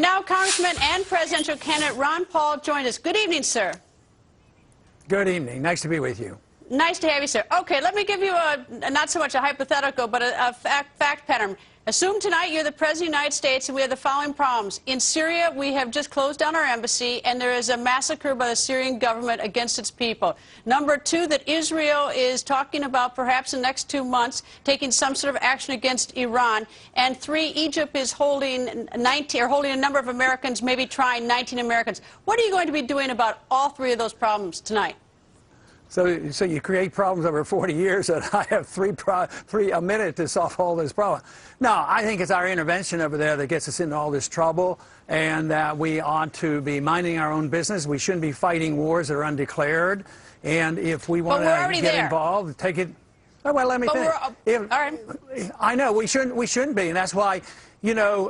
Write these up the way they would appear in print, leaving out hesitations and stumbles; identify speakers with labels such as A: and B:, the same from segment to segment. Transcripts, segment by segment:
A: And now Congressman and presidential candidate Ron Paul joined us. Good evening, sir.
B: Good evening. Nice to be with you.
A: Nice to have you, sir. Okay, let me give you not so much a hypothetical, but a fact pattern. Assume tonight you're the President of the United States and we have the following problems. In Syria, we have just closed down our embassy and there is a massacre by the Syrian government against its people. Number two, that Israel is talking about perhaps in the next 2 months taking some sort of action against Iran. And three, Egypt is holding a number of Americans, maybe trying 19 Americans. What are you going to be doing about all three of those problems tonight?
B: So you create problems over 40 years, and I have a minute to solve all this problem. No, I think it's our intervention over there that gets us into all this trouble, and that we ought to be minding our own business. We shouldn't be fighting wars that are undeclared. And if we want to get involved, take it. Oh, well, let me finish.
A: All right.
B: I know we shouldn't be, and that's why. You know,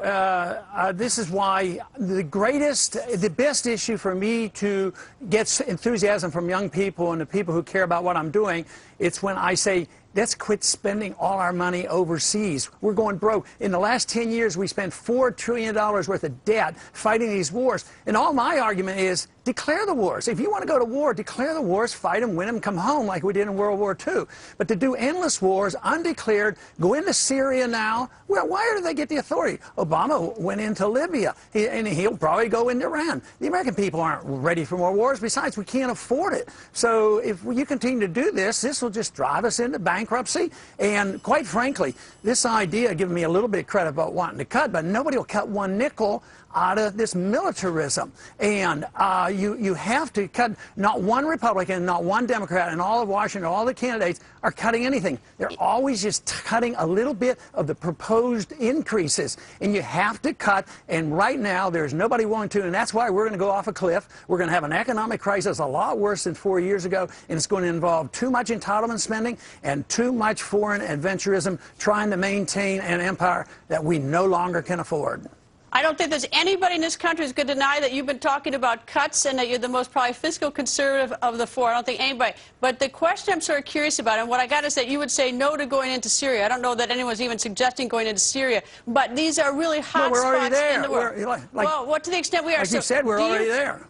B: this is why the best issue for me to get enthusiasm from young people and the people who care about what I'm doing, it's when I say, let's quit spending all our money overseas. We're going broke. In the last 10 years, we spent $4 trillion worth of debt fighting these wars. And all my argument is, declare the wars. If you want to go to war, declare the wars, fight them, win them, come home like we did in World War II. But to do endless wars, undeclared, go into Syria now, well, why do they get the authority? Obama went into Libya, and he'll probably go into Iran. The American people aren't ready for more wars. Besides, we can't afford it. So if you continue to do this, this will just drive us into bankruptcy. And quite frankly, this idea, giving me a little bit of credit about wanting to cut, but nobody will cut one nickel out of this militarism. And you have to cut. Not one Republican, not one Democrat, and all of Washington, all the candidates are cutting anything. They're always just cutting a little bit of the proposed increases. And you have to cut, and right now there's nobody willing to, and that's why we're going to go off a cliff. We're going to have an economic crisis a lot worse than 4 years ago, and it's going to involve too much entitlement spending and too much foreign adventurism trying to maintain an empire that we no longer can afford.
A: I don't think there's anybody in this country who's going to deny that you've been talking about cuts and that you're the most probably fiscal conservative of the four. I don't think anybody. But the question I'm sort of curious about, and what I got is that you would say no to going into Syria. I don't know that anyone's even suggesting going into Syria. But these are really hot spots in the world. Well, what to the extent we are.
B: Like you said, we're already there.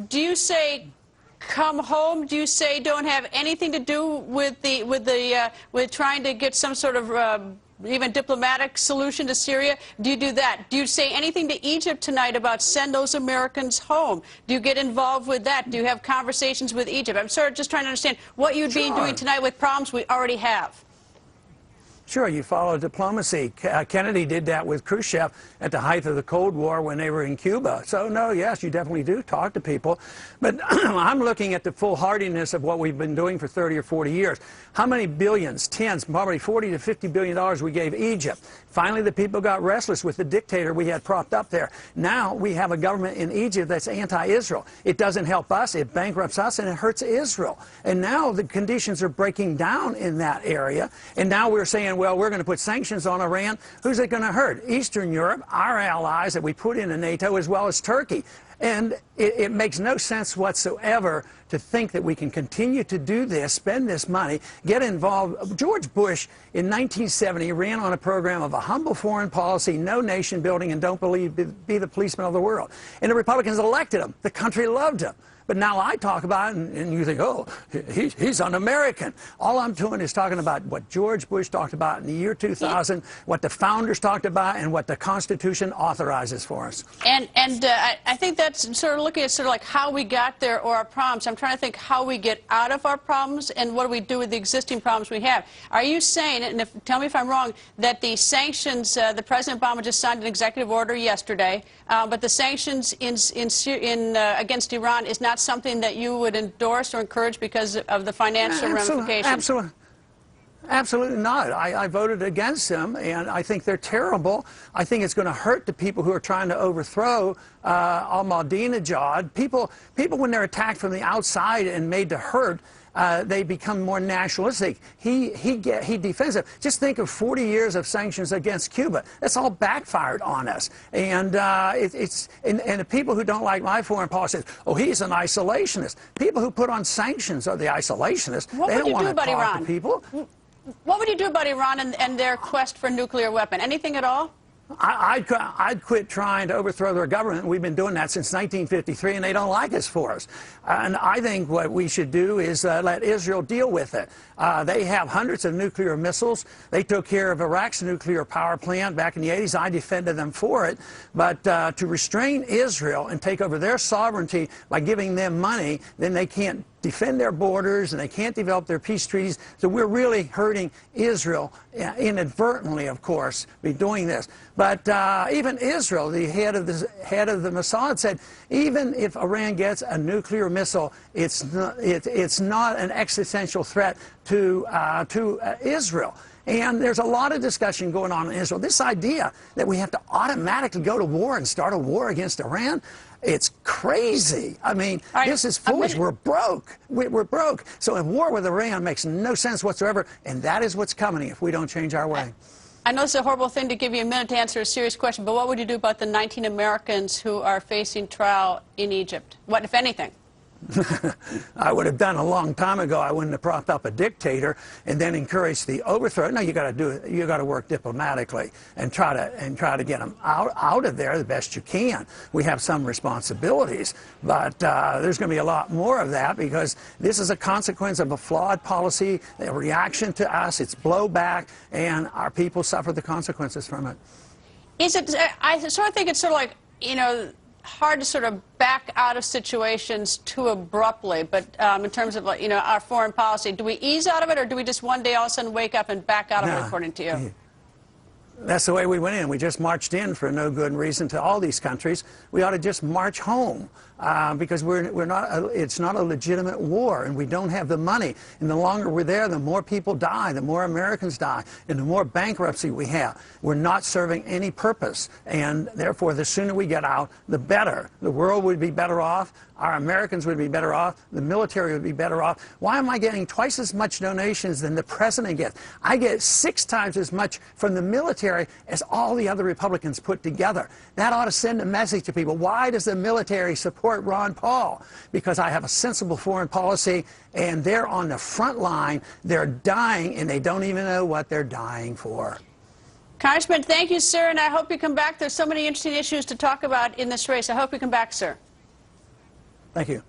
A: Do you say come home? Do you say don't have anything to do with with trying to get some sort of even diplomatic solution to Syria? Do you do that? Do you say anything to Egypt tonight about send those Americans home? Do you get involved with that? Do you have conversations with Egypt? I'm sort of just trying to understand what you'd be doing tonight with problems we already have.
B: Sure, you follow diplomacy. Kennedy did that with Khrushchev at the height of the Cold War when they were in Cuba. So, no, yes, you definitely do talk to people. But I'm looking at the foolhardiness of what we've been doing for 30 or 40 years. How many billions, tens, probably $40 to $50 billion we gave Egypt. Finally, the people got restless with the dictator we had propped up there. Now we have a government in Egypt that's anti-Israel. It doesn't help us, it bankrupts us, and it hurts Israel. And now the conditions are breaking down in that area. And now we're saying, well, we're going to put sanctions on Iran. Who's it going to hurt? Eastern Europe, our allies that we put into NATO, as well as Turkey. And it makes no sense whatsoever to think that we can continue to do this, spend this money, get involved. George Bush in 1970 ran on a program of a humble foreign policy, no nation building, and don't be the policeman of the world. And the Republicans elected him. The country loved him. But now I talk about it, and you think, oh, he's un-American. All I'm doing is talking about what George Bush talked about in the year 2000, what the founders talked about, and what the Constitution authorizes for us.
A: And I think that's sort of looking at sort of like how we got there or our problems. I'm trying to think how we get out of our problems and what do we do with the existing problems we have. Are you saying, and tell me if I'm wrong, that the sanctions, the President Obama just signed an executive order yesterday, but the sanctions against Iran is not something that you would endorse or encourage because of the financial ramifications?
B: Absolutely not. I voted against them, and I think they're terrible. I think it's going to hurt the people who are trying to overthrow Ahmadinejad. People, when they're attacked from the outside and made to hurt, they become more nationalistic. He defends it. Just think of 40 years of sanctions against Cuba. That's all backfired on us. And and the people who don't like my foreign policy say, oh, he's an isolationist. People who put on sanctions are the isolationists. They don't want to talk to people.
A: What would you do about Iran and their quest for a nuclear weapon? Anything at all?
B: I'd quit trying to overthrow their government. We've been doing that since 1953, and they don't like us for us. And I think what we should do is let Israel deal with it. They have hundreds of nuclear missiles. They took care of Iraq's nuclear power plant back in the 80s. I defended them for it. But to restrain Israel and take over their sovereignty by giving them money, then they can't defend their borders and they can't develop their peace treaties. So we're really hurting Israel, inadvertently, of course, by doing this. But even Israel, the head of the Mossad, said even if Iran gets a nuclear missile, it's not an existential threat to Israel. And there's a lot of discussion going on in Israel. This idea that we have to automatically go to war and start a war against Iran, it's crazy. I mean, this is foolish. We're broke. We're broke. So a war with Iran makes no sense whatsoever, and that is what's coming if we don't change our way.
A: I know it's a horrible thing to give you a minute to answer a serious question, but what would you do about the 19 Americans who are facing trial in Egypt? What, if anything?
B: I would have done a long time ago. I wouldn't have propped up a dictator and then encouraged the overthrow. No, you got to do it. You got to work diplomatically and try to get them out of there the best you can. We have some responsibilities, but there's going to be a lot more of that because this is a consequence of a flawed policy, a reaction to us. It's blowback, and our people suffer the consequences from it.
A: Is it? I sort of think it's sort of like, you know, hard to sort of back out of situations too abruptly, but in terms of, you know, our foreign policy, do we ease out of it, or do we just one day all of a sudden wake up and back out of it, according to you?
B: That's the way we went in. We just marched in for no good reason to all these countries. We ought to just march home because it's not a legitimate war, and we don't have the money. And the longer we're there, the more people die, the more Americans die, and the more bankruptcy we have. We're not serving any purpose, and therefore the sooner we get out, the better. The world would be better off. Our Americans would be better off. The military would be better off. Why am I getting twice as much donations than the president gets? I get 6 times as much from the military as all the other Republicans put together. That ought to send a message to people. Why does the military support Ron Paul? Because I have a sensible foreign policy, and they're on the front line. They're dying, and they don't even know what they're dying for.
A: Congressman, thank you, sir, and I hope you come back. There's so many interesting issues to talk about in this race. I hope you come back, sir.
B: Thank you.